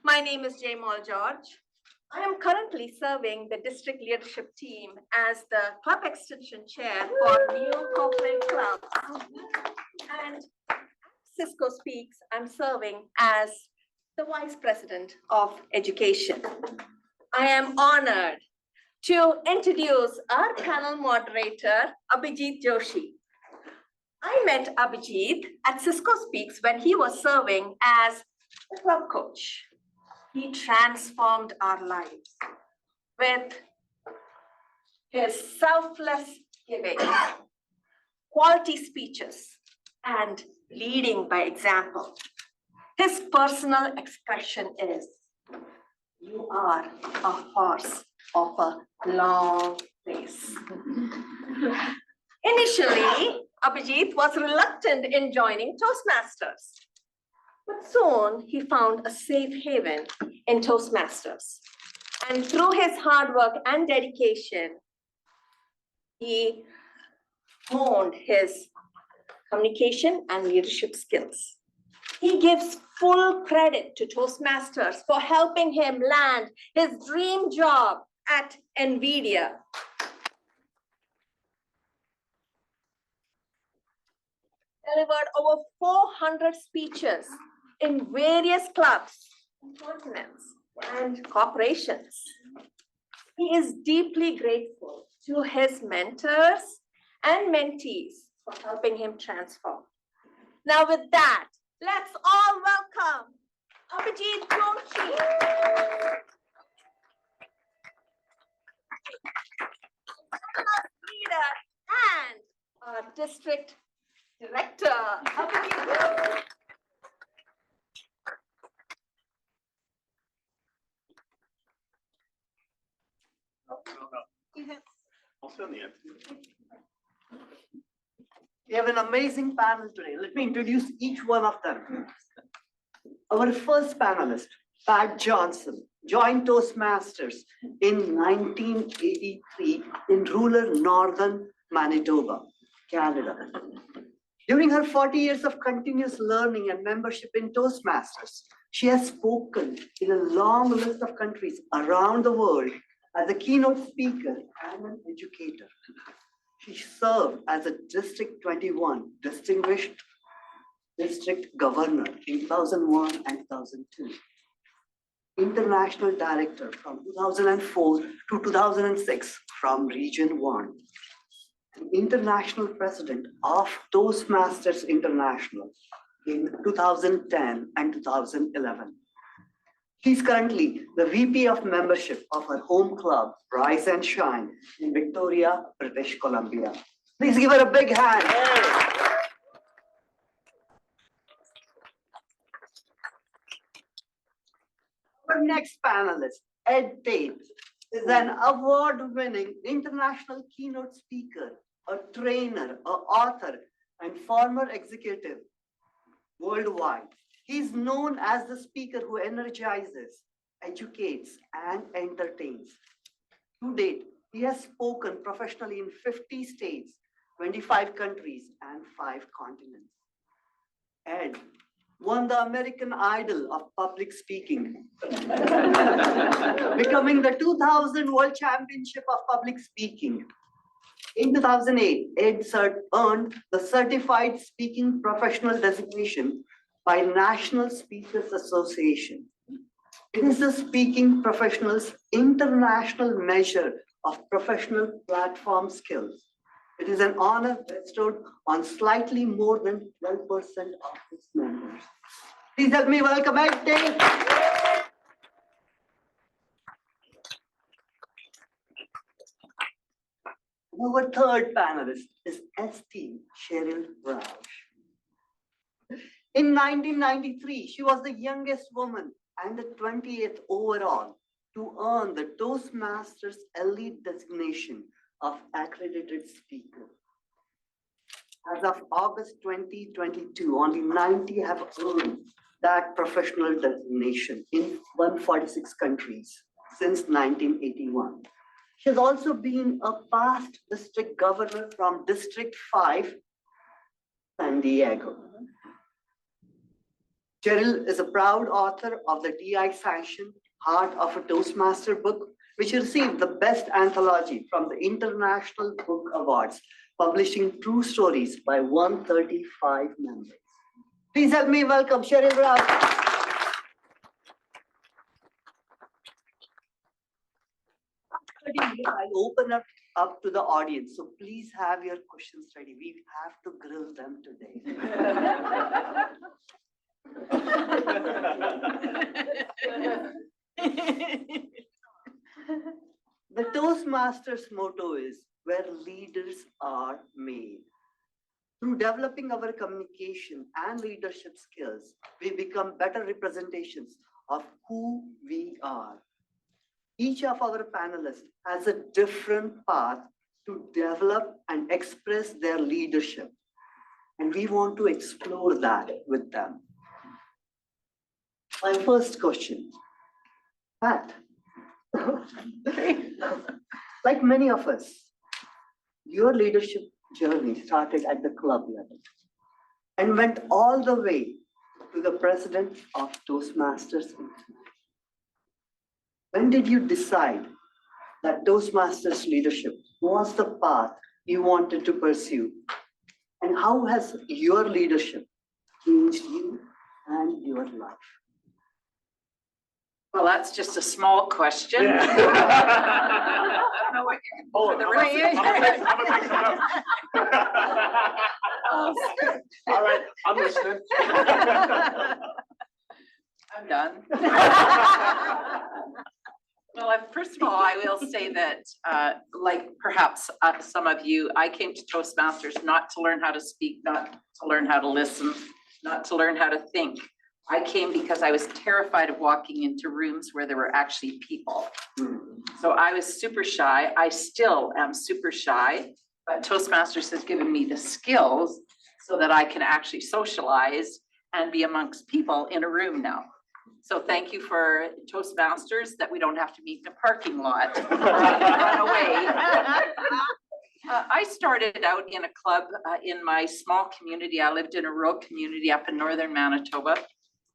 My name is Jay George. I am currently serving the district leadership team as the club extension chair for new corporate clubs. And Cisco Speaks, I'm serving as the vice president of education. I am honored to introduce our panel moderator, Abhijeet Joshi. I met Abhijeet at Cisco Speaks when he was serving as a club coach. He transformed our lives with his selfless giving, quality speeches, and leading by example. His personal expression is, "You are a horse of a long race." Initially, Abhijeet was reluctant in joining Toastmasters, but soon he found a safe haven in Toastmasters. And through his hard work and dedication, he honed his communication and leadership skills. He gives full credit to Toastmasters for helping him land his dream job at NVIDIA. Delivered over 400 speeches in various clubs, continents, and corporations. He is deeply grateful to his mentors and mentees for helping him transform. Now with that, let's all welcome Abhijeet Joshi. Leader and our District Director. Abhijeet. We have an amazing panel today. Let me introduce each one of them. Our first panelist, Pat Johnson, joined Toastmasters in 1983 in rural northern Manitoba, Canada. During her 40 years of continuous learning and membership in Toastmasters, she has spoken in a long list of countries around the world as a keynote speaker and an educator. She served as a District 21 Distinguished District Governor in 2001 and 2002. International Director from 2004 to 2006 from Region 1. And International President of Toastmasters International in 2010 and 2011. She's currently the VP of Membership of her home club, Rise and Shine, in Victoria, British Columbia. Please give her a big hand. Our next panelist, Ed Tate, is an award-winning international keynote speaker, a trainer, an author, and former executive worldwide. He's known as the speaker who energizes, educates, and entertains. To date, he has spoken professionally in 50 states, 25 countries, and 5 continents. Ed won the American Idol of public speaking, becoming the 2000 World Championship of Public Speaking. In 2008, Ed earned the Certified Speaking Professional designation by National Speakers Association. It is the speaking professional's international measure of professional platform skills. It is an honor bestowed on slightly more than 12% of its members. Please help me welcome Ed Tate. Our third panelist is esteemed Sheryl Roush. In 1993, she was the youngest woman and the 20th overall to earn the Toastmasters Elite designation of accredited speaker. As of August 2022, only 90 have earned that professional designation in 146 countries since 1981. She has also been a past district governor from District 5, San Diego. Sheryl is a proud author of the TI-sanctioned Heart of a Toastmaster book, which received the Best Anthology from the International Book Awards, publishing true stories by 135 members. Please help me welcome Sheryl Roush. I'll open up to the audience, so please have your questions ready. We have to grill them today. The Toastmasters motto is where leaders are made. Through developing our communication and leadership skills, we become better representations of who we are. Each of our panelists has a different path to develop and express their leadership. And we want to explore that with them. My first question, Pat, like many of us, your leadership journey started at the club level and went all the way to the president of Toastmasters. When did you decide that Toastmasters leadership was the path you wanted to pursue? And how has your leadership changed you and your life? Well, that's just a small question. Yeah. I don't know what you're Hold for on, the rest. I'm gonna make some notes. All right, I'm listening. I'm done. Well, first of all, I will say that, like perhaps some of you, I came to Toastmasters not to learn how to speak, not to learn how to listen, not to learn how to think. I came because I was terrified of walking into rooms where there were actually people. So I was super shy. I still am super shy, but Toastmasters has given me the skills so that I can actually socialize and be amongst people in a room now. So thank you for Toastmasters that we don't have to meet in a parking lot. Run away. I started out in a club in my small community. I lived in a rural community up in northern Manitoba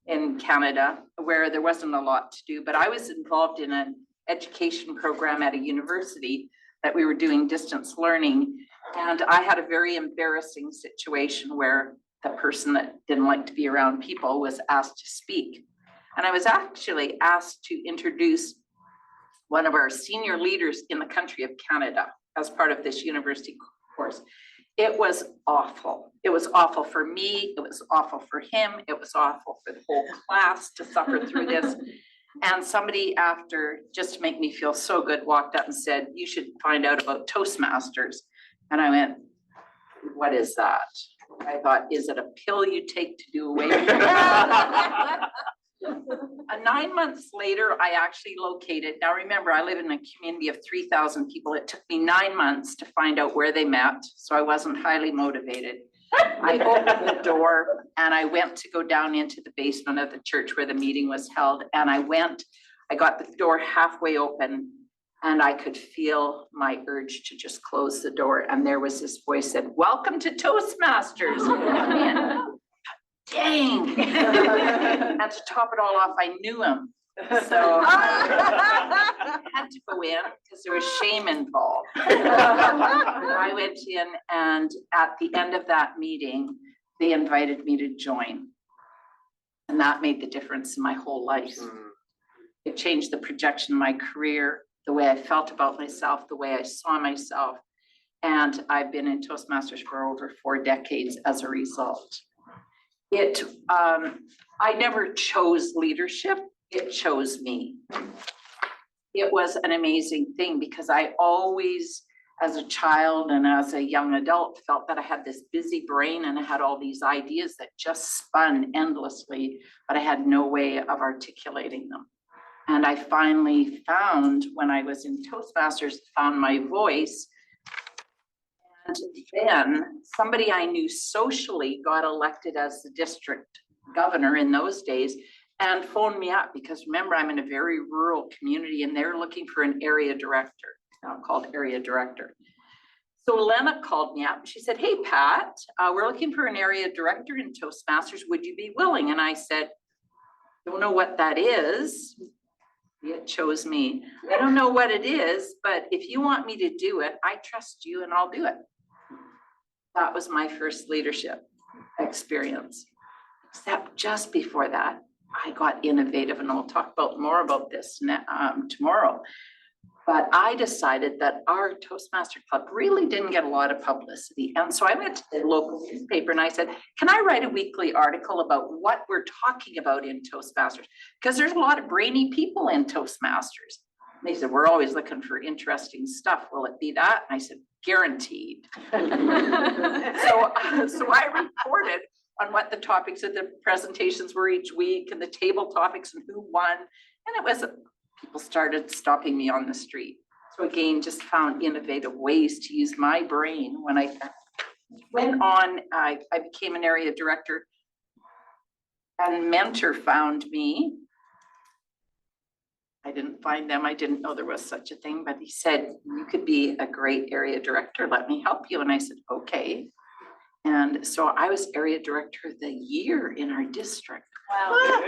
in Canada, where there wasn't a lot to do, but I was involved in an education program at a university that we were doing distance learning. And I had a very embarrassing situation where the person that didn't like to be around people was asked to speak. And I was actually asked to introduce one of our senior leaders in the country of Canada as part of this university course. It was awful. It was awful for me. It was awful for him. It was awful for the whole class to suffer through this. And somebody after, just to make me feel so good, walked up and said, "You should find out about Toastmasters." And I went, "What is that?" I thought, is it a pill you take to do away with it? 9 months later, I actually located. Now remember, I live in a community of 3,000 people. It took me 9 months to find out where they met, so I wasn't highly motivated. I opened the door and I went to go down into the basement of the church where the meeting was held. And I got the door halfway open and I could feel my urge to just close the door. And there was this voice said, "Welcome to Toastmasters." And dang. And to top it all off, I knew him. So I had to go in because there was shame involved. I went in, and at the end of that meeting, they invited me to join. And that made the difference in my whole life. It changed the projection of my career, the way I felt about myself, the way I saw myself. And I've been in Toastmasters for over 4 decades as a result. I never chose leadership. It chose me. It was an amazing thing because I always, as a child and as a young adult, felt that I had this busy brain and I had all these ideas that just spun endlessly, but I had no way of articulating them. And I finally found, when I was in Toastmasters, found my voice. And then somebody I knew socially got elected as the district governor in those days and phoned me up because remember, I'm in a very rural community and they're looking for an area director, now called area director. So Lena called me up and she said, "Hey, Pat, we're looking for an area director in Toastmasters. Would you be willing?" And I said, Don't know what that is. It chose me. I don't know what it is, but if you want me to do it, I trust you and I'll do it. That was my first leadership experience. Except just before that, I got innovative, and I'll talk more about this tomorrow. But I decided that our Toastmaster Club really didn't get a lot of publicity. And so I went to the local newspaper and I said, can I write a weekly article about what we're talking about in Toastmasters? Because there's a lot of brainy people in Toastmasters. And they said, we're always looking for interesting stuff. Will it be that? And I said, guaranteed. So I reported on what the topics of the presentations were each week and the table topics and who won. And it was people started stopping me on the street. So again, just found innovative ways to use my brain. When I went on, I became an area director, and mentor found me. I didn't find them. I didn't know there was such a thing, but he said, you could be a great area director. Let me help you. And I said, okay. And so I was area director of the year in our district. Wow.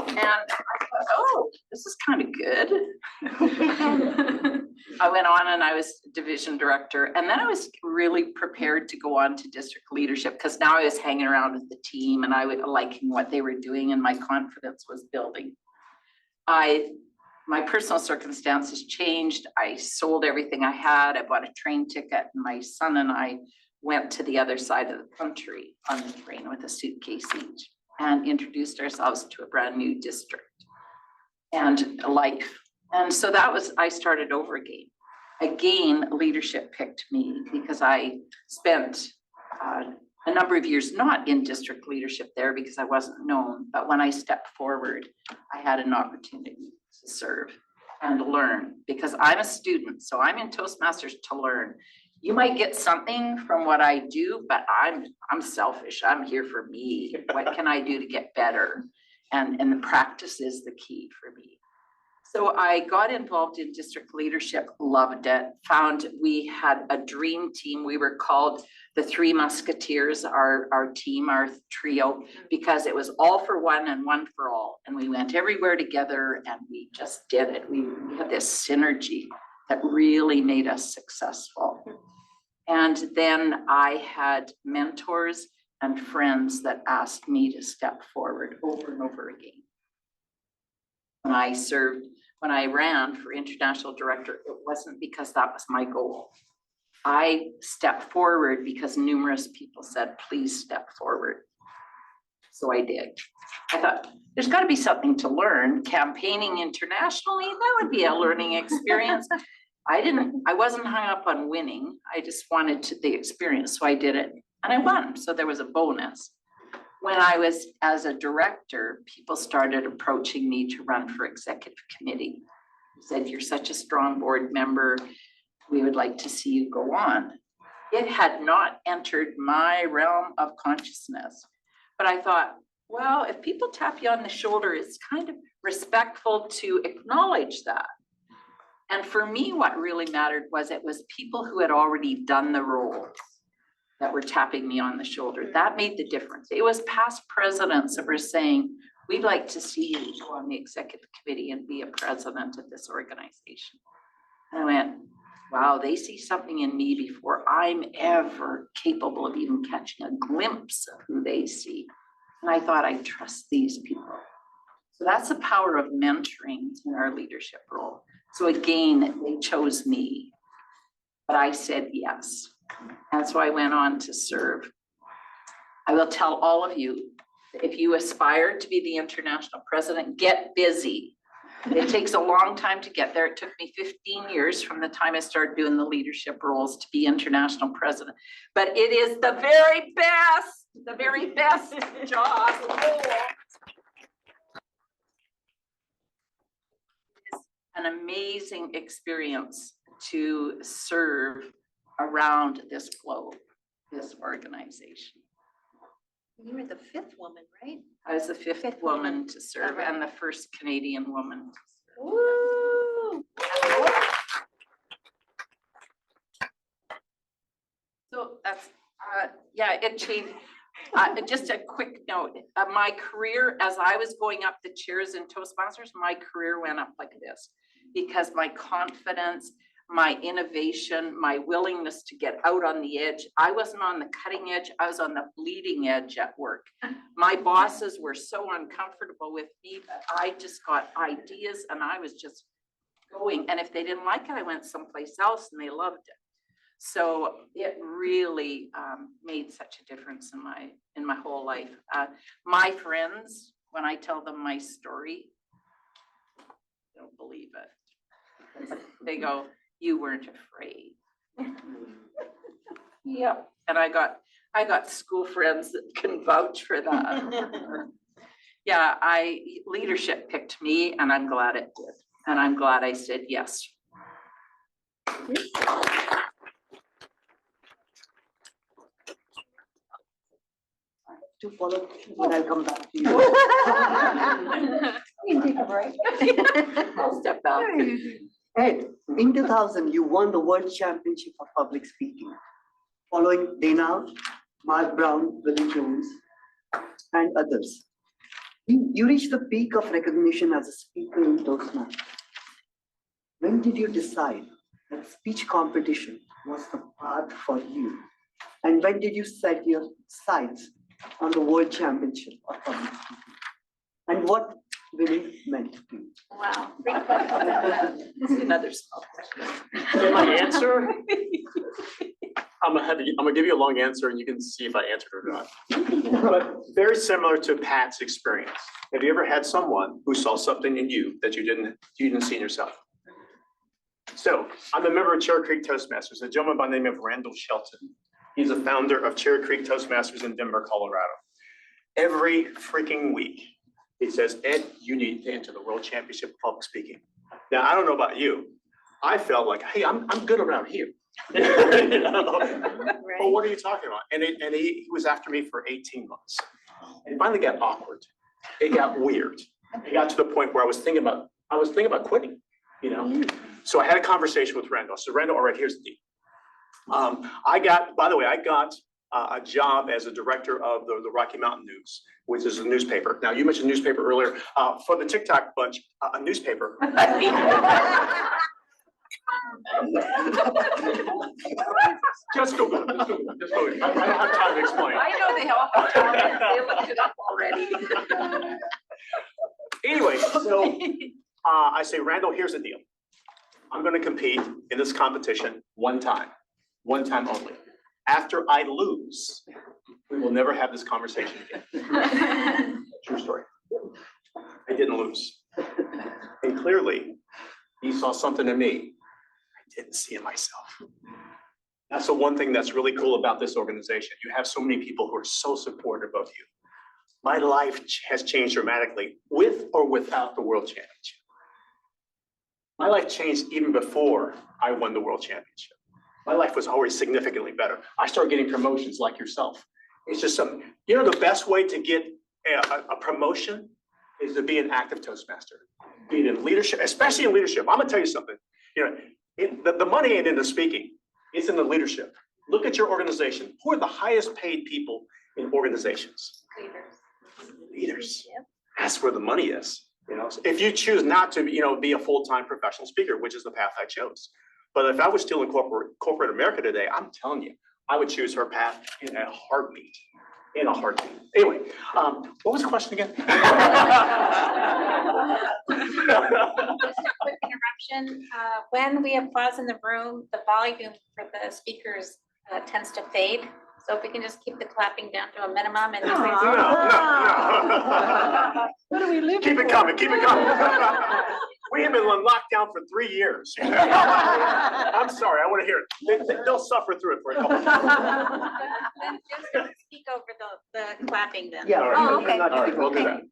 And I thought, oh, this is kind of good. I went on and I was division director. And then I was really prepared to go on to district leadership, because now I was hanging around with the team and I was liking what they were doing, and my confidence was building. My personal circumstances changed. I sold everything I had. I bought a train ticket, and my son and I went to the other side of the country on the train with a suitcase each, and introduced ourselves to a brand new district and life. And so that was, I started over again. Again, leadership picked me because I spent a number of years not in district leadership there because I wasn't known. But when I stepped forward, I had an opportunity to serve and learn, because I'm a student. So I'm in Toastmasters to learn. You might get something from what I do, but I'm selfish. I'm here for me. What can I do to get better? And the practice is the key for me. So I got involved in district leadership, loved it, found we had a dream team. We were called the Three Musketeers, our team, our trio, because it was all for one and one for all. And we went everywhere together and we just did it. We had this synergy that really made us successful. And then I had mentors and friends that asked me to step forward over and over again. When I ran for international director, it wasn't because that was my goal. I stepped forward because numerous people said, please step forward. So I did. I thought, there's got to be something to learn. Campaigning internationally, that would be a learning experience. I wasn't hung up on winning. I just wanted the experience. So I did it and I won. So there was a bonus. When I was as a director, people started approaching me to run for executive committee. They said, you're such a strong board member. We would like to see you go on. It had not entered my realm of consciousness. But I thought, well, if people tap you on the shoulder, it's kind of respectful to acknowledge that. And for me, what really mattered was it was people who had already done the roles that were tapping me on the shoulder. That made the difference. It was past presidents that were saying, we'd like to see you go on the executive committee and be a president of this organization. And I went, wow, they see something in me before I'm ever capable of even catching a glimpse of who they see. And I thought, I trust these people. So that's the power of mentoring in our leadership role. So again, they chose me, but I said yes. And so I went on to serve. I will tell all of you, if you aspire to be the international president, get busy. It takes a long time to get there. It took me 15 years from the time I started doing the leadership roles to be international president. But it is the very best job. It's an amazing experience to serve around this globe, this organization. You were the fifth woman, right? I was the fifth woman to serve and the first Canadian woman. Woo! So that's, yeah, it changed. Just a quick note, my career, as I was going up the chairs in Toastmasters, my career went up like this because my confidence, my innovation, my willingness to get out on the edge. I wasn't on the cutting edge, I was on the bleeding edge at work. My bosses were so uncomfortable with me that I just got ideas and I was just going. And if they didn't like it, I went someplace else and they loved it. So it really made such a difference in my whole life. My friends, when I tell them my story, they don't believe it. They go, "You weren't afraid." Yep. And I got school friends that can vouch for that. Yeah, leadership picked me and I'm glad it did. And I'm glad I said yes. To follow, but I'll come back to you. You can take a break. I'll step back. Ed, in 2000, you won the World Championship of Public Speaking, following Dana, Mark Brown, Willie Jones, and others. You reached the peak of recognition as a speaker in Toastmasters. When did you decide that speech competition was the path for you? And when did you set your sights on the World Championship of Public Speaking? And what really meant to you? Wow, great question. Another small question. So my answer, I'm gonna give you a long answer and you can see if I answered or not. But very similar to Pat's experience. Have you ever had someone who saw something in you that you didn't see in yourself? So I'm a member of Cherry Creek Toastmasters, a gentleman by the name of Randall Shelton. He's a founder of Cherry Creek Toastmasters in Denver, Colorado. Every freaking week, he says, "Ed, you need to enter the World Championship of Public Speaking." Now, I don't know about you. I felt like, hey, I'm good around here. You know? But what are you talking about? And he was after me for 18 months. And it finally got awkward. It got weird. It got to the point where I was thinking about quitting, you know? So I had a conversation with Randall. So Randall, all right, here's the deal. I got a job as a director of the Rocky Mountain News, which is a newspaper. Now, you mentioned newspaper earlier. For the TikTok bunch, a newspaper. Just Google it. Just Google it. I don't have time to explain. I know they all have talent. They looked it up already. Anyway, so I say, Randall, here's the deal. I'm going to compete in this competition one time only. After I lose, we will never have this conversation again. True story. I didn't lose. And clearly, he saw something in me I didn't see in myself. That's the one thing that's really cool about this organization. You have so many people who are so supportive of you. My life has changed dramatically with or without the World Championship. My life changed even before I won the World Championship. My life was always significantly better. I started getting promotions like yourself. It's just something, you know, the best way to get a promotion is to be an active Toastmaster, be it in leadership, especially in leadership. I'm gonna tell you something, you know, the money ain't in the speaking, it's in the leadership. Look at your organization. Who are the highest paid people in organizations? Leaders. Yep. That's where the money is. You know, so if you choose not to, you know, be a full-time professional speaker, which is the path I chose. But if I was still in corporate America today, I'm telling you, I would choose her path in a heartbeat. In a heartbeat. Anyway, what was the question again? Just a quick interruption. When we applause in the room, the volume for the speakers tends to fade. So if we can just keep the clapping down to a minimum and. No. What do we live Keep it coming, keep it coming. We have been locked down for 3 years. I'm sorry, I want to hear it. They'll suffer through it for a couple of years. Then just speak over the clapping then. Yeah. All right. Oh, okay. All right, we'll do that.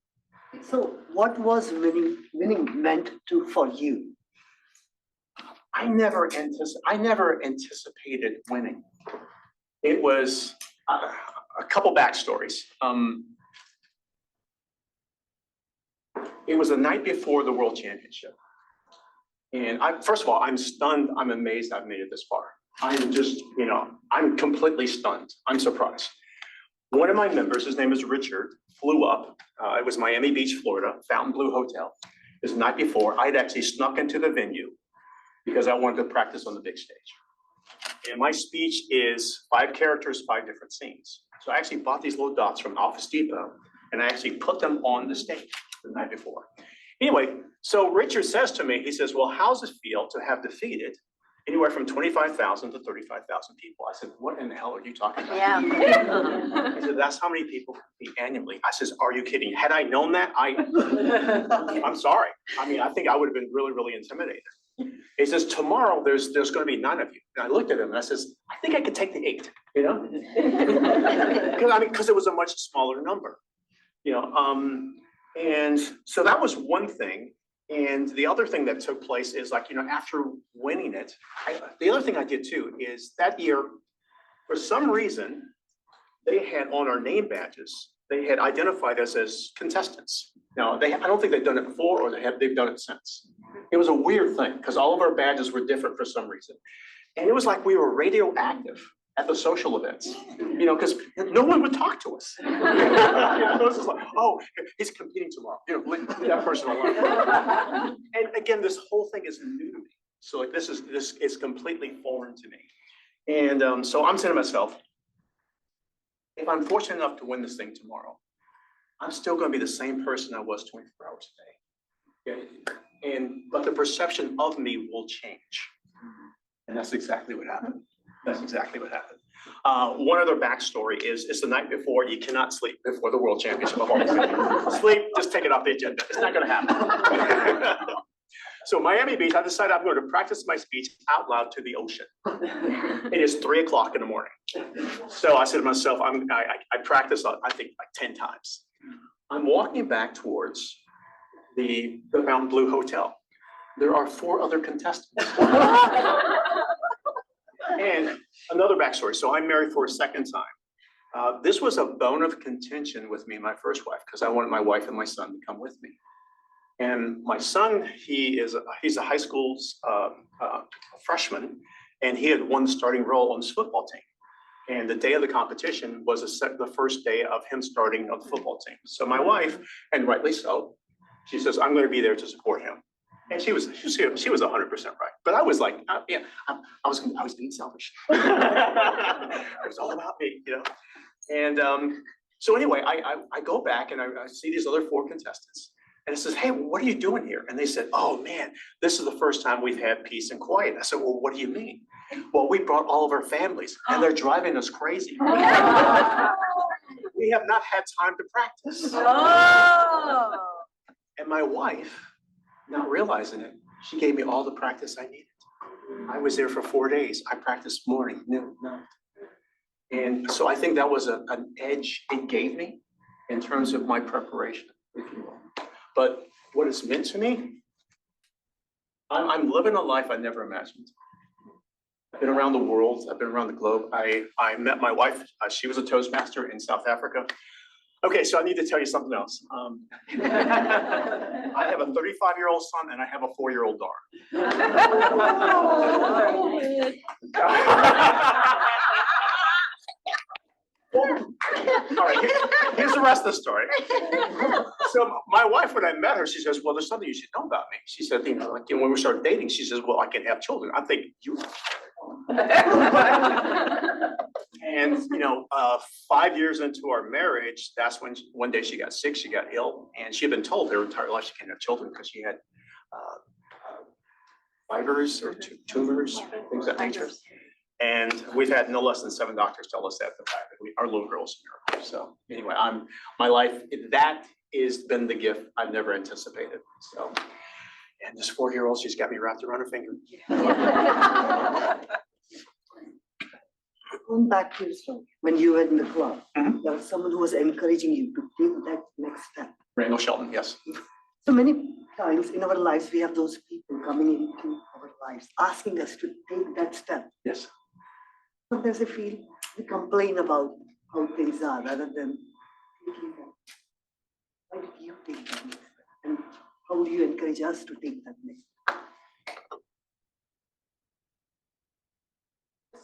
So what was winning meant to for you? I never anticipated winning. It was a couple backstories. It was the night before the World Championship. And first of all, I'm stunned. I'm amazed I've made it this far. I'm just, you know, I'm completely stunned. I'm surprised. One of my members, his name is Richard, flew up. It was Miami Beach, Florida, Fontainebleau Hotel. It was the night before. I'd actually snuck into the venue because I wanted to practice on the big stage. And my speech is 5 characters, 5 different scenes. So I actually bought these little dots from Office Depot and I actually put them on the stage the night before. Anyway, so Richard says to me, he says, well, how's it feel to have defeated anywhere from 25,000 to 35,000 people? I said, what in the hell are you talking about? Yeah. He said, that's how many people compete annually. I says, are you kidding? Had I known that, I'm sorry. I mean, I think I would have been really, really intimidated. He says, tomorrow there's going to be 9 of you. And I looked at him and I says, I think I could take the 8, you know? Because it was a much smaller number, you know? And so that was one thing. And the other thing that took place is like, you know, after winning it, the other thing I did too is that year, for some reason, they had on our name badges, they had identified us as contestants. Now, I don't think they've done it before or they've done it since. It was a weird thing because all of our badges were different for some reason. And it was like we were radioactive at the social events, you know, because no one would talk to us. You know, it was just like, oh, he's competing tomorrow, you know, leave that person alone. And again, this whole thing is new to me. So like this is completely foreign to me. And so I'm saying to myself, if I'm fortunate enough to win this thing tomorrow, I'm still going to be the same person I was 24 hours a day. Okay? But the perception of me will change. And that's exactly what happened. That's exactly what happened. One other backstory is it's the night before. You cannot sleep before the World Championship of All. Sleep, just take it off the agenda. It's not going to happen. So Miami Beach, I decided I'm going to practice my speech out loud to the ocean. It is 3 o'clock in the morning. So I said to myself, I practiced, I think, like 10 times. I'm walking back towards the Fontainebleau Hotel. There are 4 other contestants. And another backstory. So I'm married for a second time. This was a bone of contention with me and my first wife because I wanted my wife and my son to come with me. And my son, he's a high school freshman, and he had won the starting role on his football team. And the day of the competition was the first day of him starting on the football team. So my wife, and rightly so, she says, I'm going to be there to support him. And she was 100% right. But I was like, yeah, I was being selfish. It was all about me, you know. And so anyway, I go back and I see these other 4 contestants. And it says, hey, what are you doing here? And they said, oh man, this is the first time we've had peace and quiet. I said, well, what do you mean? Well, we brought all of our families and they're driving us crazy. We have not had time to practice. Oh. And my wife, not realizing it, she gave me all the practice I needed. I was there for 4 days. I practiced morning, noon, night. And so I think that was an edge it gave me in terms of my preparation, if you will. But what it's meant to me, I'm living a life I never imagined. I've been around the world. I've been around the globe. I met my wife. She was a Toastmaster in South Africa. Okay, so I need to tell you something else. I have a 35-year-old son and I have a 4-year-old daughter. All right, here's the rest of the story. So my wife, when I met her, she says, well, there's something you should know about me. She said, you know, like when we started dating, she says, well, I can have children. I'm thinking, you. And, you know, 5 years into our marriage, that's when one day she got sick, she got ill, and she had been told her entire life she can't have children because she had fibers or tumors, things of that nature. And we've had no less than 7 doctors tell us that the fact that our little girl's a miracle. So anyway, my life, that has been the gift I've never anticipated. So, and this 4-year-old, she's got me wrapped around her finger. Going back to your story, when you were in the club, Mhm. there was someone who was encouraging you to take that next step. Randall Shelton, yes. So many times in our lives, we have those people coming into our lives, asking us to take that step. Yes. Sometimes I feel we complain about how things are rather than thinking that, why did you take that next step? And how do you encourage us to take that next step?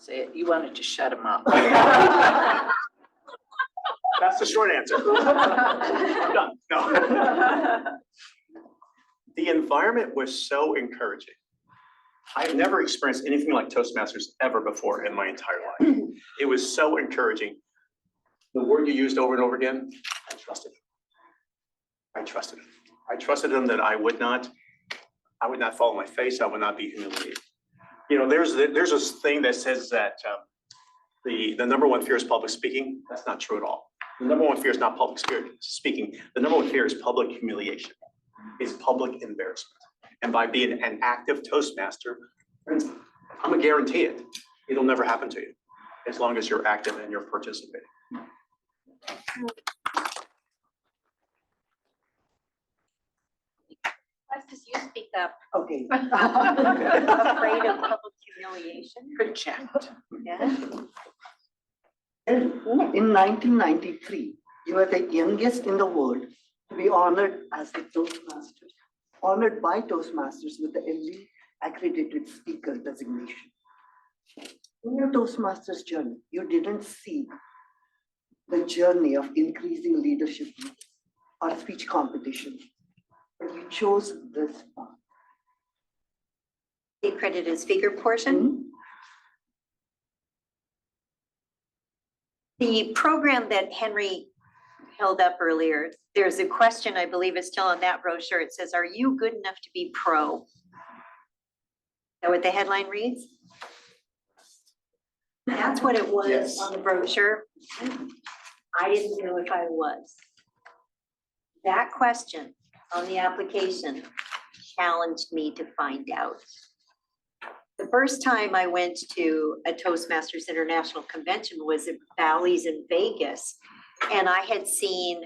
Say it, you wanted to shut him up. That's the short answer. I'm done. No. The environment was so encouraging. I've never experienced anything like Toastmasters ever before in my entire life. It was so encouraging. The word you used over and over again, I trusted him. I trusted him. I trusted him that I would not fall on my face. I would not be humiliated. You know, there's this thing that says that the number one fear is public speaking. That's not true at all. The number one fear is not public speaking. The number one fear is public humiliation, is public embarrassment. And by being an active Toastmaster, friends, I'm gonna guarantee it. It'll never happen to you as long as you're active and you're participating. Let's just you speak up. Okay. Afraid of public humiliation? Project. Yeah. In 1993, you were the youngest in the world to be honored as the Toastmasters, honored by Toastmasters with the elite accredited speaker designation. In your Toastmasters journey, you didn't see the journey of increasing leadership or speech competition, but you chose this path. The accredited speaker portion. The program that Henry held up earlier, there's a question, I believe is still on that brochure. It says, are you good enough to be pro? Is that what the headline reads? That's what it was Yes. on the brochure. I didn't know if I was. That question on the application challenged me to find out. The first time I went to a Toastmasters International Convention was at Bally's in Vegas. And I had seen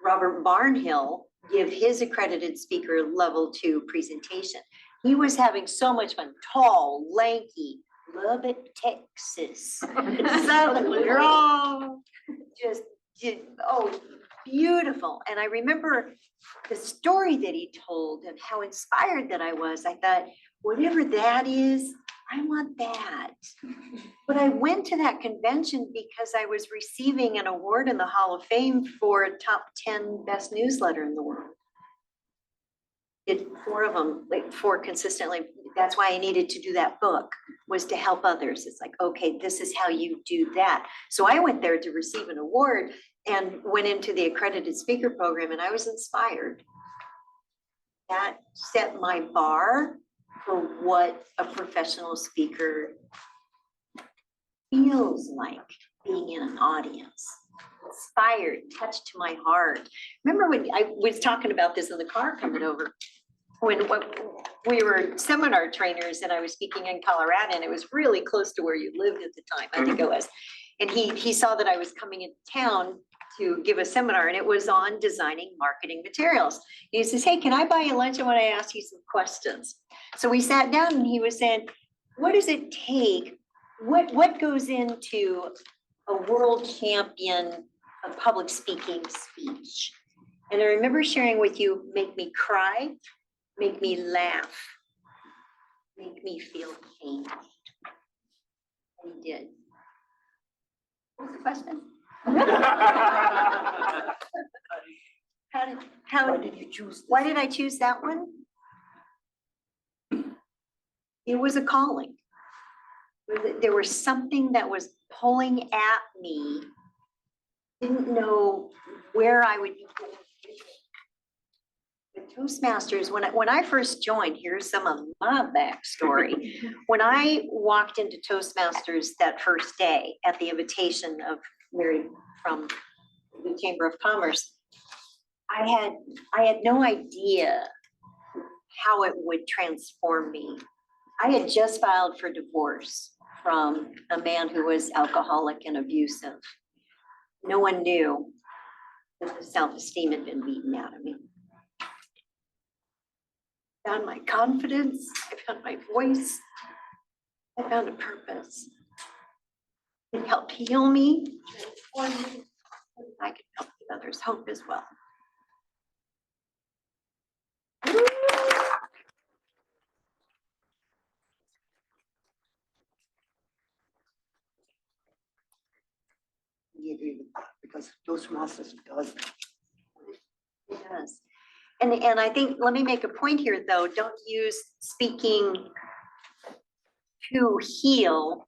Robert Barnhill give his accredited speaker level 2 presentation. He was having so much fun, tall, lanky, Lubbock, Texas, Southern drawl, just, beautiful. And I remember the story that he told and how inspired that I was. I thought, whatever that is, I want that. But I went to that convention because I was receiving an award in the Hall of Fame for a top 10 best newsletter in the world. Did 4 of them, like 4 consistently. That's why I needed to do that book, was to help others. It's like, okay, this is how you do that. So I went there to receive an award and went into the accredited speaker program, and I was inspired. That set my bar for what a professional speaker feels like being in an audience. Inspired, touched to my heart. Remember when I was talking about this in the car coming over, when we were seminar trainers and I was speaking in Colorado, and it was really close to where you lived at the time, I think it was. And he saw that I was coming into town to give a seminar, and it was on designing marketing materials. He says, hey, can I buy you lunch? I want to ask you some questions. So we sat down and he was saying, what does it take? What goes into a world champion of public speaking speech? And I remember sharing with you, make me cry, make me laugh, make me feel changed. And he did. What was the question? Why did you choose this? Why did I choose that one? It was a calling. There was something that was pulling at me. Didn't know where I would be going. The Toastmasters, when I first joined, here's some of my backstory. When I walked into Toastmasters that first day at the invitation of Mary from the Chamber of Commerce, I had no idea how it would transform me. I had just filed for divorce from a man who was alcoholic and abusive. No one knew that the self-esteem had been beaten out of me. I found my confidence, I found my voice, I found a purpose. It helped heal me, transform me, so that I could help give others hope as well. You agree with that? because Toastmasters does. Yes. And I think, let me make a point here, though. Don't use speaking to heal.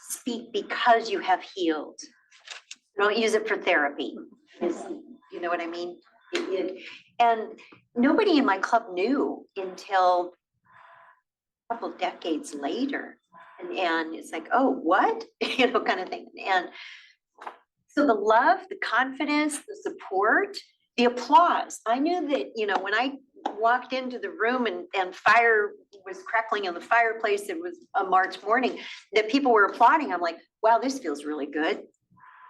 Speak because you have healed. Don't use it for therapy. You know what I mean? And nobody in my club knew until a couple decades later. And it's like, oh, what? You know, kind of thing. And so the love, the confidence, the support, the applause. I knew that, you know, when I walked into the room and fire was crackling in the fireplace, it was a March morning, that people were applauding. I'm like, wow, this feels really good.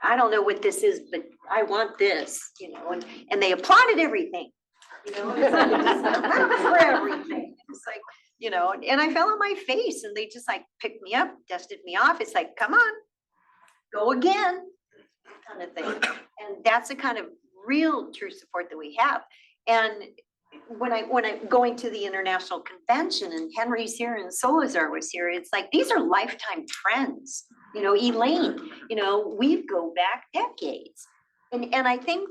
I don't know what this is, but I want this, you know, and they applauded everything, you know, it's like, for everything. It's like, you know, and I fell on my face and they just like picked me up, dusted me off. It's like, come on, go again, kind of thing. And that's the kind of real true support that we have. And when I going to the international convention and Henry's here and Solazar was here, it's like, these are lifetime friends. You know, Elaine, you know, we go back decades. And I think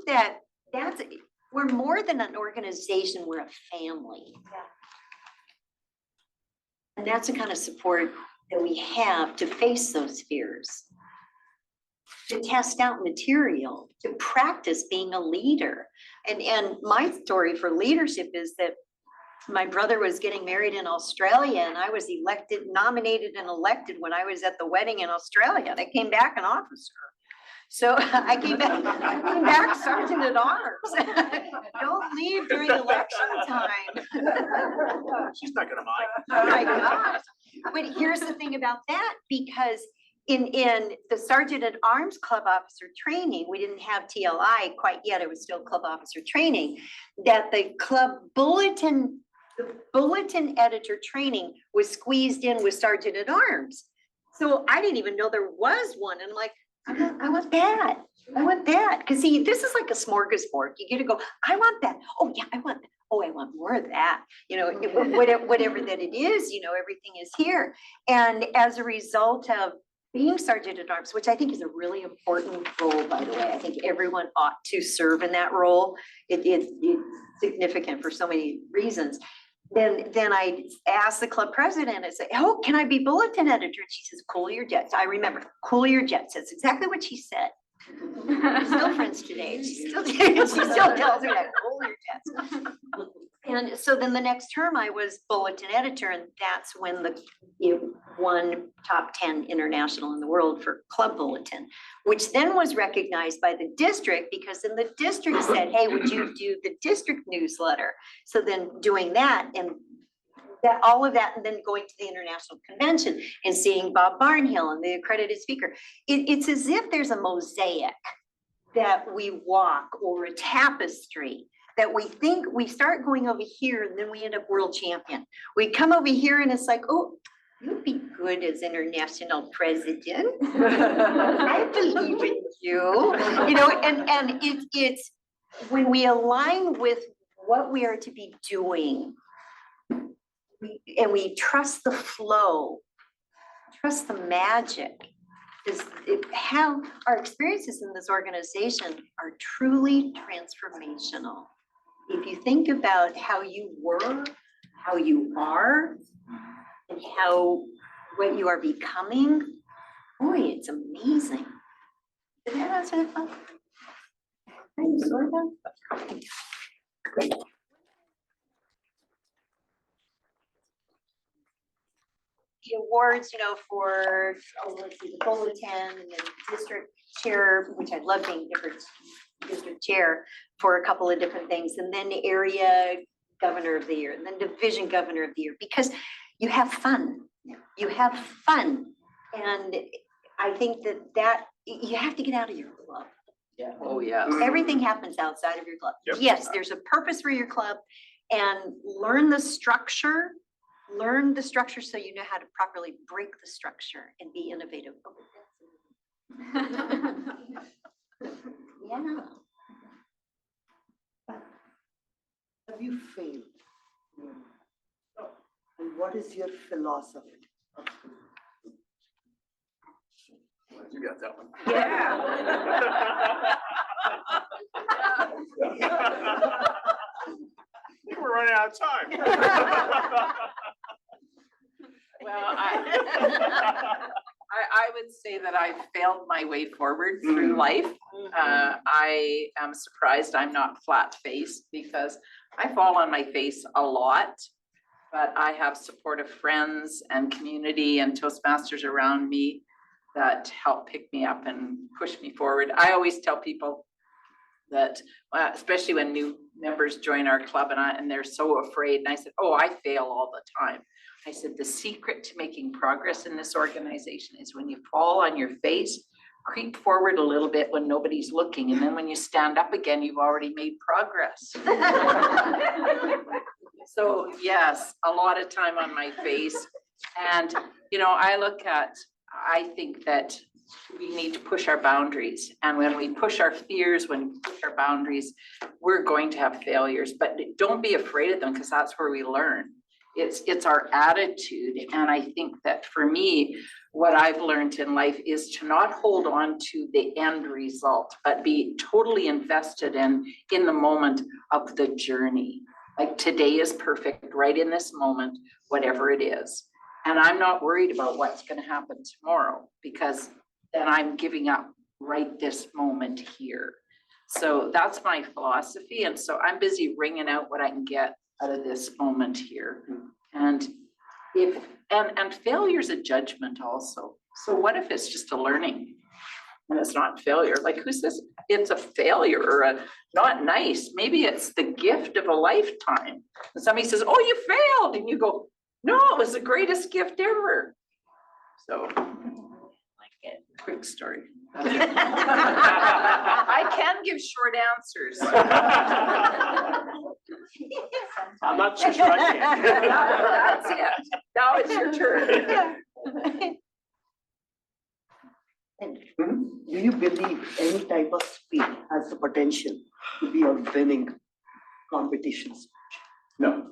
we're more than an organization, we're a family. And that's the kind of support that we have to face those fears, to test out material, to practice being a leader. And my story for leadership is that my brother was getting married in Australia and I was nominated and elected when I was at the wedding in Australia. And I came back an officer. So I came back sergeant at arms. Don't leave during election time. She's not gonna mind. Oh my gosh. But here's the thing about that, because in the Sergeant at Arms Club Officer training, we didn't have TLI quite yet, it was still Club Officer training, that the club bulletin editor training was squeezed in with Sergeant at Arms. So I didn't even know there was one. And I'm like, I want that. I want that. Because see, this is like a smorgasbord. You get to go, I want that. Oh yeah, I want that. Oh, I want more of that. You know, whatever that it is, you know, everything is here. And as a result of being Sergeant at Arms, which I think is a really important role, by the way, I think everyone ought to serve in that role. It's significant for so many reasons. Then I asked the club president, I said, oh, can I be bulletin editor? And she says, cool your jets. I remember, cool your jets. That's exactly what she said. We're still friends today. She still tells me that, cool your jets. And so then the next term I was bulletin editor, and that's when it won top 10 international in the world for club bulletin, which then was recognized by the district, because then the district said, hey, would you do the district newsletter? So then doing that and that, all of that, and then going to the international convention and seeing Bob Barnhill and the accredited speaker, it's as if there's a mosaic that we walk, or a tapestry that we think we start going over here and then we end up world champion. We come over here and it's like, oh, you'd be good as international president. I believe in you. You know, and it's when we align with what we are to be doing, and we trust the flow, trust the magic, is how our experiences in this organization are truly transformational. If you think about how you were, how you are, and what you are becoming, boy, it's amazing. Did that answer the question? Kind of, sort of. The awards, you know, for, let's see, the bulletin and the district chair, which I love being district chair for a couple of different things, and then the area governor of the year, and then division governor of the year, because you have fun. You have fun. And I think that you have to get out of your club. Yeah. Oh, yeah. Everything happens outside of your club. Yep. Yes, there's a purpose for your club, and learn the structure so you know how to properly break the structure and be innovative. Yeah. Have you failed? And what is your philosophy? You got that one. Yeah. We're running out of time. Well, I would say that I failed my way forward through life. I am surprised I'm not flat-faced because I fall on my face a lot. But I have supportive friends and community and Toastmasters around me that help pick me up and push me forward. I always tell people that, especially when new members join our club and they're so afraid. And I said, oh, I fail all the time. I said, the secret to making progress in this organization is when you fall on your face, creep forward a little bit when nobody's looking. And then when you stand up again, you've already made progress. So yes, a lot of time on my face. And, you know, I think that we need to push our boundaries. And when we push our fears, when we push our boundaries, we're going to have failures, but don't be afraid of them because that's where we learn. It's our attitude. And I think that for me, what I've learned in life is to not hold on to the end result, but be totally invested in the moment of the journey. Like today is perfect right in this moment, whatever it is. And I'm not worried about what's going to happen tomorrow because then I'm giving up right this moment here. So that's my philosophy. And so I'm busy wringing out what I can get out of this moment here. And and failure's a judgment also. So what if it's just a learning and it's not failure? Like who says it's a failure or a not nice? Maybe it's the gift of a lifetime. And somebody says, oh, you failed. And you go, no, it was the greatest gift ever. So like it. Quick story. I can give short answers. I'm not too sure I can. That's it. Now it's your turn. And do you believe any type of speech has the potential to be a winning competition speech? No.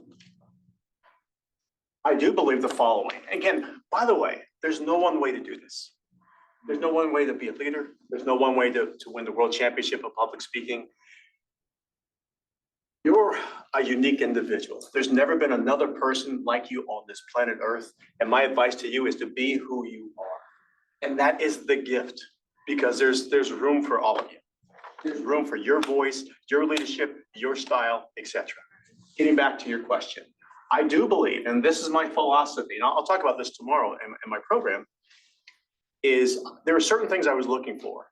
I do believe the following. Again, by the way, there's no one way to do this. There's no one way to be a leader. There's no one way to win the world championship of public speaking. You're a unique individual. There's never been another person like you on this planet Earth. And my advice to you is to be who you are. And that is the gift because there's room for all of you. There's room for your voice, your leadership, your style, etc. Getting back to your question. I do believe, and this is my philosophy, and I'll talk about this tomorrow in my program, is there are certain things I was looking for.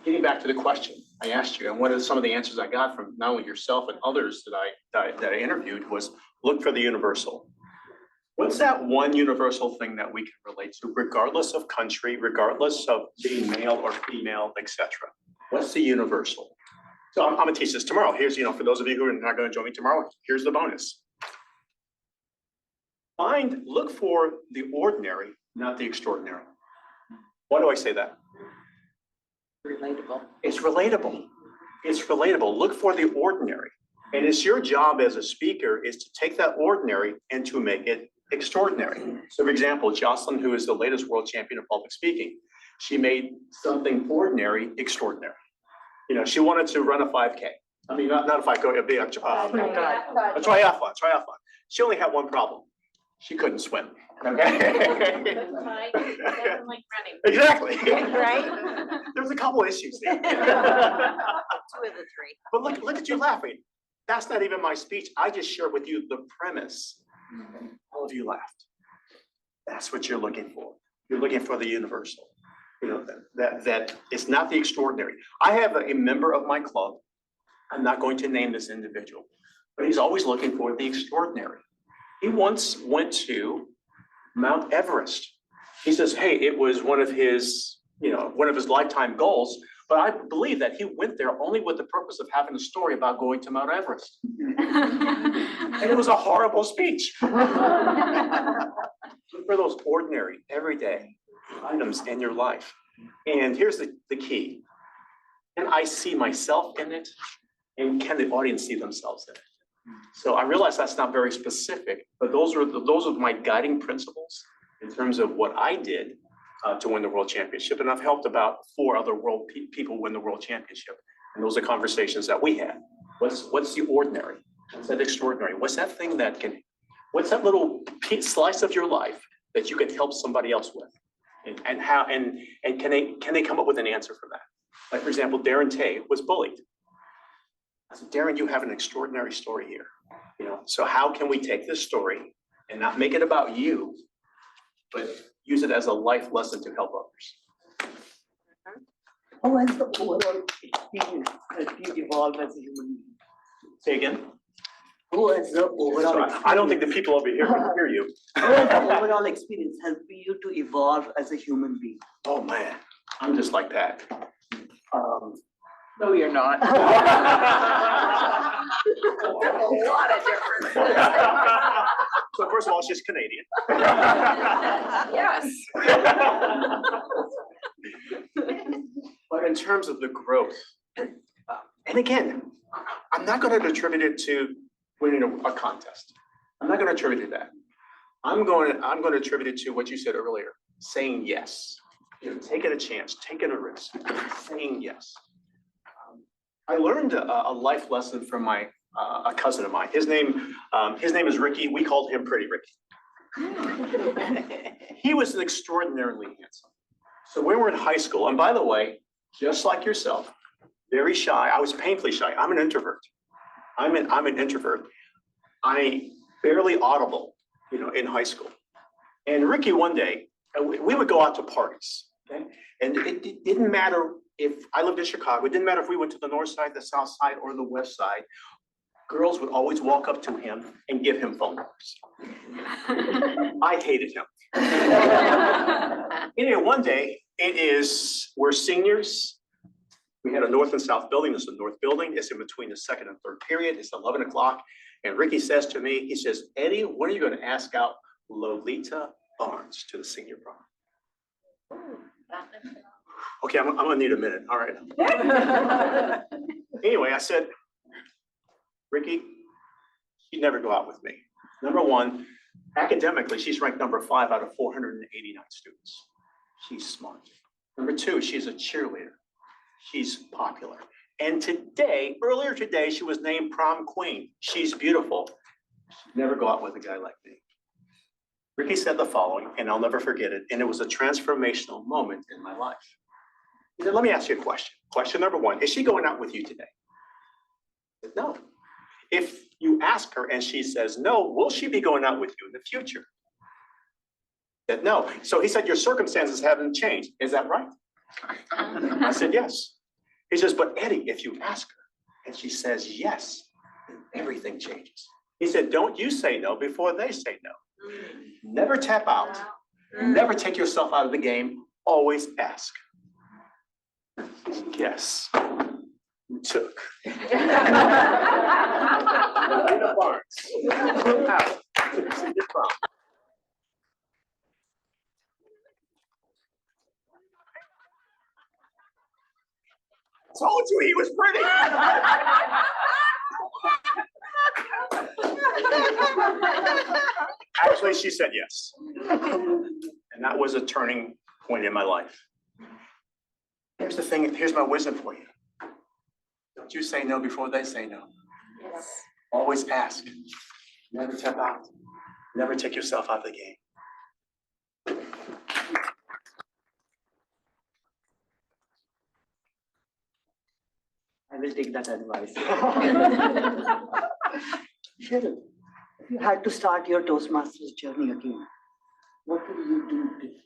Getting back to the question I asked you, and what are some of the answers I got from not only yourself and others that I interviewed was look for the universal. What's that one universal thing that we can relate to, regardless of country, regardless of being male or female, etc.? What's the universal? So I'm gonna teach this tomorrow. Here's, for those of you who are not gonna join me tomorrow, here's the bonus. Look for the ordinary, not the extraordinary. Why do I say that? Relatable. It's relatable. It's relatable. Look for the ordinary. And it's your job as a speaker is to take that ordinary and to make it extraordinary. So for example, Jocelyn, who is the latest world champion of public speaking, she made something ordinary extraordinary. She wanted to run a 5K. I mean, not a 5K, it'd be a triathlon. She only had one problem. She couldn't swim. Okay. Exactly. Right? There's a couple issues there. 2 of the 3. But look at you laughing. That's not even my speech. I just shared with you the premise. All of you laughed. That's what you're looking for. You're looking for the universal. That it's not the extraordinary. I have a member of my club. I'm not going to name this individual, but he's always looking for the extraordinary. He once went to Mount Everest. He says, hey, it was one of his lifetime goals, but I believe that he went there only with the purpose of having a story about going to Mount Everest. And it was a horrible speech. Look for those ordinary, everyday items in your life. And here's the key. Can I see myself in it? And can the audience see themselves in it? So I realize that's not very specific, but those are my guiding principles in terms of what I did to win the world championship. And I've helped about 4 other people win the world championship. And those are conversations that we had. What's the ordinary? What's that extraordinary? What's that thing that can, what's that little slice of your life that you can help somebody else with? And how, and can they come up with an answer for that? Like, for example, Darren Tate was bullied. I said, Darren, you have an extraordinary story here. You know, so how can we take this story and not make it about you, but use it as a life lesson to help others? How has the overall experience helped you evolve as a human being? Say again? How has the overall Sorry, I don't think the people over here can hear you. How has the overall experience helped you to evolve as a human being? Oh, man, I'm just like that. No, you're not. A lot of difference. So first of all, it's just Canadian. Yes. But in terms of the growth, and again, I'm not going to attribute it to winning a contest. I'm not going to attribute it to that. I'm going to attribute it to what you said earlier, saying yes. You know, taking a chance, taking a risk, saying yes. I learned a life lesson from a cousin of mine. His name is Ricky. We called him Pretty Ricky. He was extraordinarily handsome. So when we were in high school, and by the way, just like yourself, very shy. I was painfully shy. I'm an introvert. I'm an introvert. I barely audible, you know, in high school. And Ricky, one day, we would go out to parties, okay? And it didn't matter if I lived in Chicago. It didn't matter if we went to the north side, the south side, or the west side. Girls would always walk up to him and give him phone numbers. I hated him. Anyway, one day, we're seniors. We had a north and south building. This is the north building. It's in between the second and third period. It's 11 o'clock. And Ricky says to me, he says, Eddie, when are you going to ask out Lolita Barnes to the senior prom? Okay, I'm gonna need a minute. All right. Anyway, I said, Ricky, she'd never go out with me. Number one, academically, she's ranked number 5 out of 489 students. She's smart. Number two, she's a cheerleader. She's popular. And earlier today, she was named prom queen. She's beautiful. She'd never go out with a guy like me. Ricky said the following, and I'll never forget it, and it was a transformational moment in my life. He said, let me ask you a question. Question number one, is she going out with you today? I said, no. If you ask her and she says no, will she be going out with you in the future? I said, no. So he said, your circumstances haven't changed. Is that right? I said, yes. He says, but Eddie, if you ask her and she says yes, then everything changes. He said, don't you say no before they say no. Never tap out. Never take yourself out of the game. Always ask. Yes. You took. Lolita Barnes. Out. Senior prom. Told you he was pretty. Actually, she said yes. And that was a turning point in my life. Here's the thing, here's my wisdom for you. Don't you say no before they say no. Yes. Always ask. Never tap out. Never take yourself out of the game. I will take that advice. Sheryl, if you had to start your Toastmasters journey again, what would you do differently?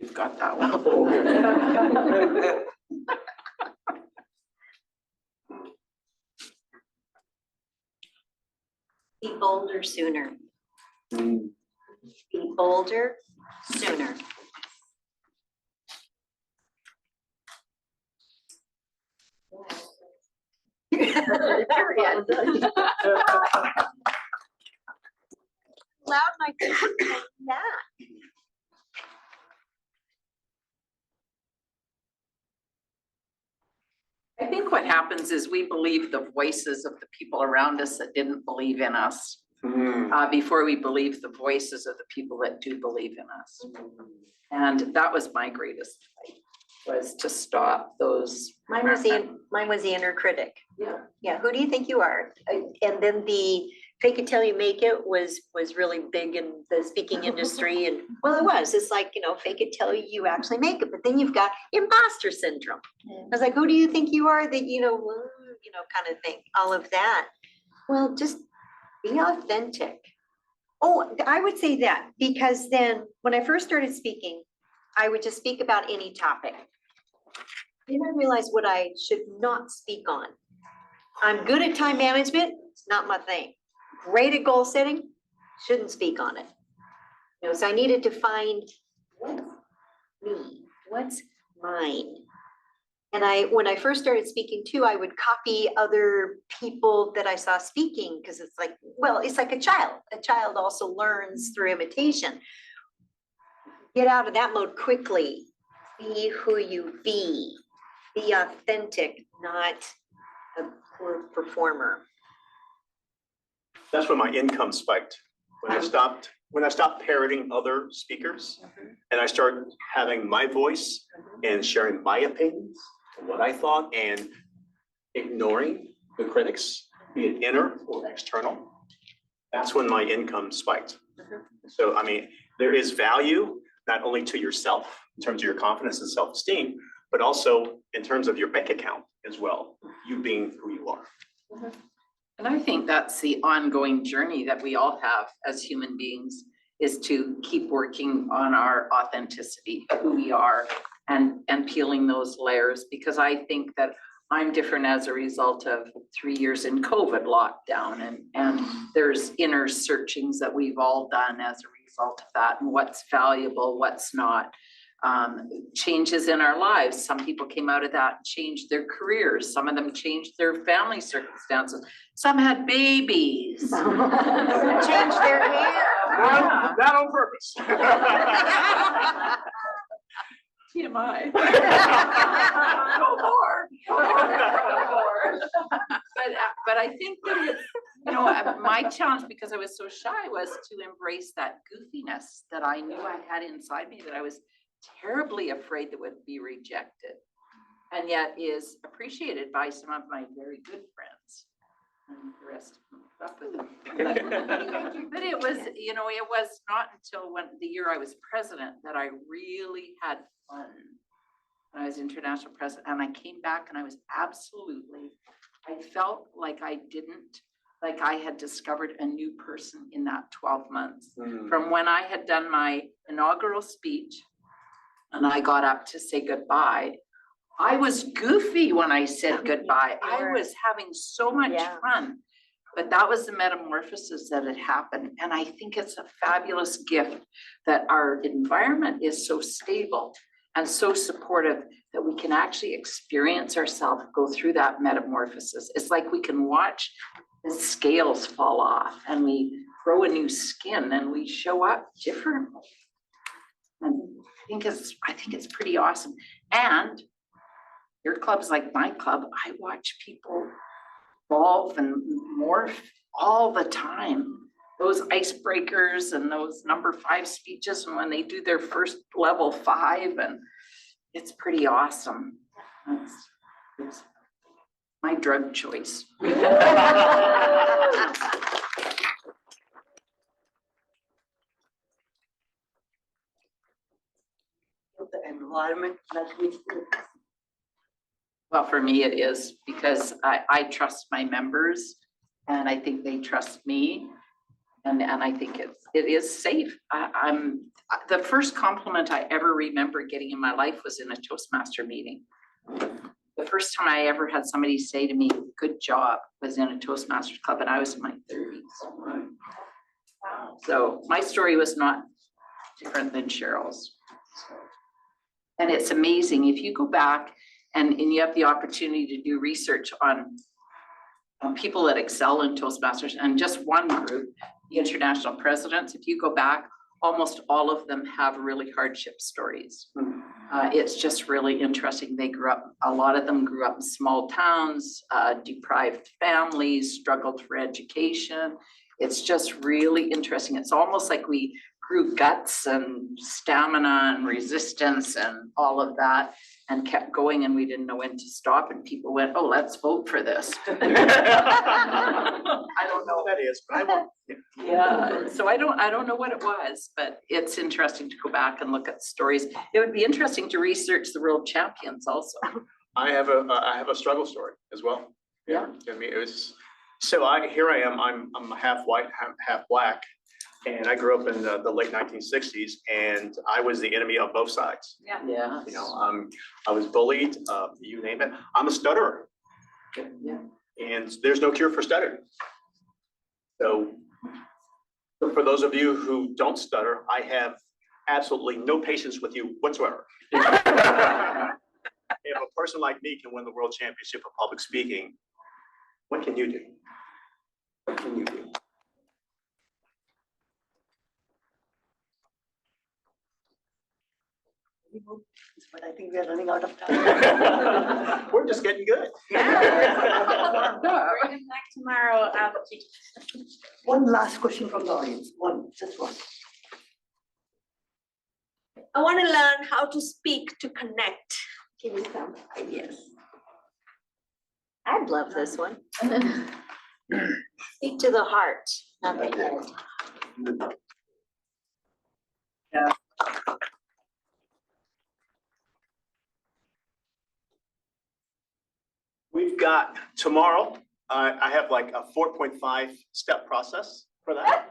You've got that one. Be bolder sooner. Mm. Be bolder sooner. Period. Allowed my kids to say that. I think what happens is we believe the voices of the people around us that didn't believe in us. before we believe the voices of the people that do believe in us. And that was my greatest fight, was to stop those. Mine was the inner critic. Yeah. Yeah, who do you think you are? And then the fake it till you make it was really big in the speaking industry. And well, it was, it's like, fake it till you actually make it. But then you've got imposter syndrome. I was like, who do you think you are that, kind of thing, all of that. Well, just be authentic. Oh, I would say that because then when I first started speaking, I would just speak about any topic. Then I realized what I should not speak on. I'm good at time management, it's not my thing. Great at goal setting, shouldn't speak on it. So I needed to find what's me, what's mine. And when I first started speaking too, I would copy other people that I saw speaking because it's like, well, it's like a child. A child also learns through imitation. Get out of that mode quickly. Be who you be. Be authentic, not a poor performer. That's when my income spiked. When I stopped parroting other speakers and I started having my voice and sharing my opinions, and what I thought, and ignoring the critics, be it inner or external, that's when my income spiked. So, I mean, there is value not only to yourself in terms of your confidence and self-esteem, but also in terms of your bank account as well, you being who you are. And I think that's the ongoing journey that we all have as human beings, is to keep working on our authenticity, who we are, and peeling those layers, because I think that I'm different as a result of 3 years in COVID lockdown, and there's inner searchings that we've all done as a result of that, and what's valuable, what's not. Changes in our lives. Some people came out of that and changed their careers. Some of them changed their family circumstances. Some had babies. Some changed their hair. Not on purpose. TMI. No more. But I think that it's, my challenge, because I was so shy, was to embrace that goofiness that I knew I had inside me, that I was terribly afraid that would be rejected, and yet is appreciated by some of my very good friends. And the rest up with them. But it was, it was not until the year I was president that I really had fun. When I was international president, and I came back and I was I felt like I had discovered a new person in that 12 months. From when I had done my inaugural speech and I got up to say goodbye, I was goofy when I said goodbye. I was having so much fun, but that was the metamorphosis that had happened. And I think it's a fabulous gift that our environment is so stable and so supportive that we can actually experience ourselves go through that metamorphosis. It's like we can watch the scales fall off and we grow a new skin and we show up differently. And I think it's pretty awesome. And your club's like my club. I watch people evolve and morph all the time. Those icebreakers and those number 5 speeches, and when they do their first level 5, and it's pretty awesome. It's my drug choice. The environment that we live. Well, for me, it is, because I trust my members, and I think they trust me, and I think it is safe. I'm the first compliment I ever remember getting in my life was in a Toastmaster meeting. The first time I ever had somebody say to me, "Good job," was in a Toastmasters club, and I was in my 30s. So my story was not different than Sheryl's. And it's amazing if you go back and you have the opportunity to do research on people that excel in Toastmasters, and just one group, the international presidents, if you go back, almost all of them have really hardship stories. It's just really interesting. A lot of them grew up in small towns, deprived families, struggled for education. It's just really interesting. It's almost like we grew guts and stamina and resistance and all of that and kept going, and we didn't know when to stop, and people went, oh, let's vote for this. I don't know. That is, but I won't. Yeah, so I don't know what it was, but it's interesting to go back and look at stories. It would be interesting to research the world champions also. I have a struggle story as well. Yeah. I mean, it was, so here I am, I'm half white, half black. And I grew up in the late 1960s, and I was the enemy of both sides. Yeah. You know, I was bullied, you name it. I'm a stutterer, Yeah. and there's no cure for stuttering. So for those of you who don't stutter, I have absolutely no patience with you whatsoever. If a person like me can win the world championship of public speaking, what can you do? What can you do? But I think we are running out of time. We're just getting good. Bring them back tomorrow. One last question from the audience, just one. I want to learn how to speak to connect. Give me some ideas. I'd love this one. Speak to the heart, not the head. We've got tomorrow, I have like a 4.5 step process for that.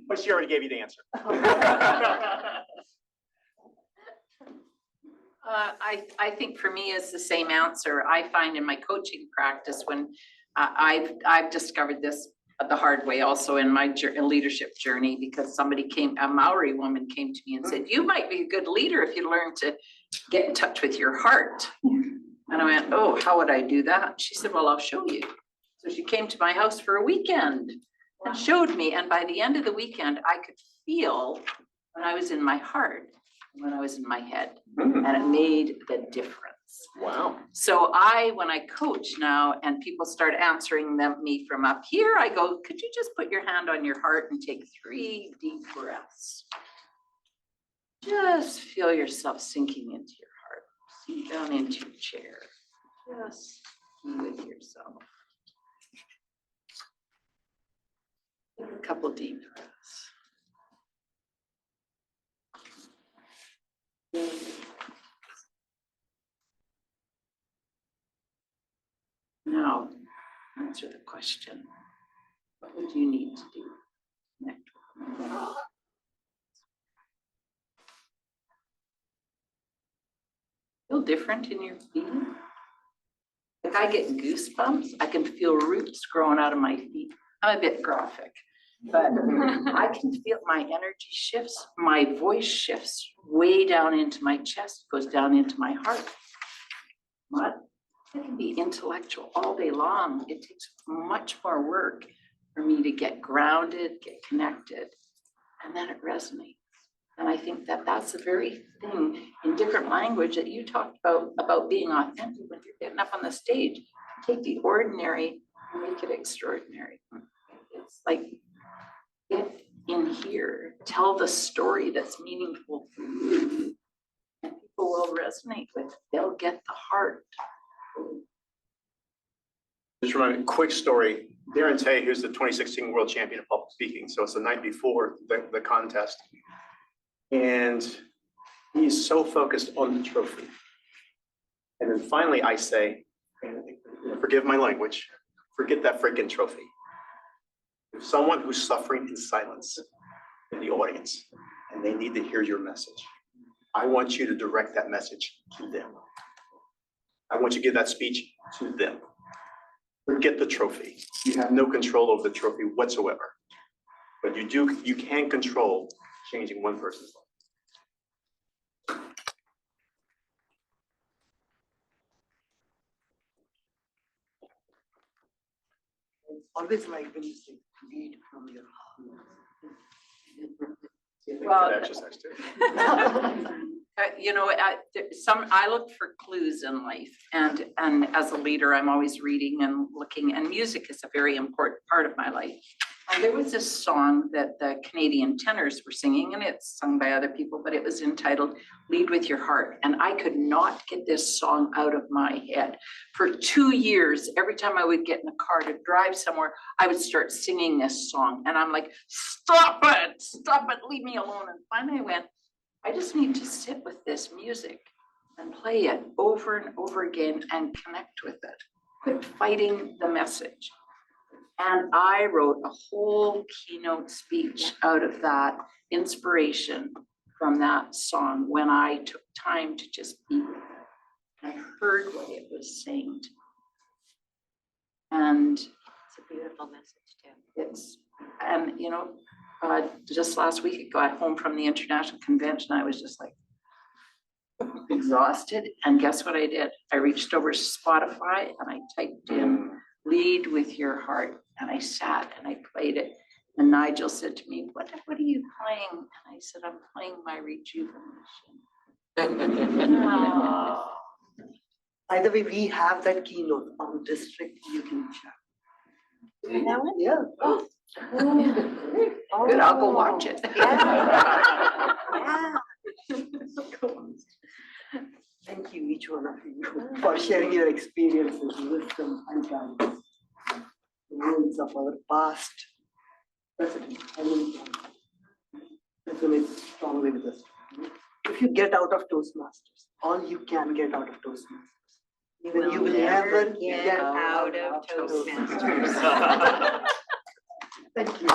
But she already gave you the answer. I think for me it's the same answer. I find in my coaching practice when I've discovered this the hard way also in my leadership journey, because a Maori woman came to me and said, you might be a good leader if you learn to get in touch with your heart. And I went, oh, how would I do that? She said, well, I'll show you. So she came to my house for a weekend and showed me. And by the end of the weekend, I could feel when I was in my heart, and when I was in my head, and it made the difference. Wow. So when I coach now and people start answering me from up here, I go, could you just put your hand on your heart and take 3 deep breaths? Just feel yourself sinking into your heart. Sink down into your chair. Just be with yourself. Take a couple deep breaths. Now, answer the question. What would you need to do? Connect with me. Feel different in your feet? Like I get goosebumps. I can feel roots growing out of my feet. I'm a bit graphic, but I can feel my energy shifts. My voice shifts way down into my chest, goes down into my heart. What? I can be intellectual all day long. It takes much more work for me to get grounded, get connected, and then it resonates. And I think that that's the very thing in different language that you talked about being authentic when you're getting up on the stage. Take the ordinary and make it extraordinary. It's like, get in here, tell the story that's meaningful for you, and people will resonate with it. They'll get the heart. Just remember, quick story. Darren Tate, who's the 2016 world champion of public speaking. So it's the night before the contest. And he's so focused on the trophy. And then finally I say, forgive my language, forget that freaking trophy. There's someone who's suffering in silence in the audience, and they need to hear your message. I want you to direct that message to them. I want you to give that speech to them. Forget the trophy. You have no control over the trophy whatsoever. But you can control changing one person's life. Always like when you say, lead from your Well, Good exercise too. I look for clues in life, and as a leader, I'm always reading and looking, and music is a very important part of my life. There was this song that the Canadian tenors were singing, and it's sung by other people, but it was entitled Lead with Your Heart. And I could not get this song out of my head. For 2 years, every time I would get in a car to drive somewhere, I would start singing this song. And I'm like, stop it, leave me alone. And finally I went, I just need to sit with this music and play it over and over again and connect with it. Quit fighting the message. And I wrote a whole keynote speech out of that inspiration from that song when I took time to just be with it. I heard what it was saying to me. And It's a beautiful message too. just last week I got home from the international convention. I was just like exhausted. And guess what I did? I reached over to Spotify and I typed in Lead with Your Heart. And I sat and I played it. And Nigel said to me, what are you playing? And I said, I'm playing my rejuvenation. Oh. By the way, we have that keynote on District. You can check. That one? Yeah. Good, I'll go watch it. Thank you, each one of you, for sharing your experiences, wisdom, and guidance. The words of our past president, resonates strongly with us. If you get out of Toastmasters, all you can get out of Toastmasters. Then you will never get out of Toastmasters. Thank you.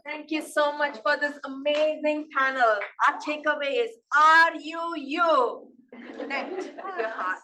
Thank you so much for this amazing panel. Our takeaway is, are you you? Connect with your heart.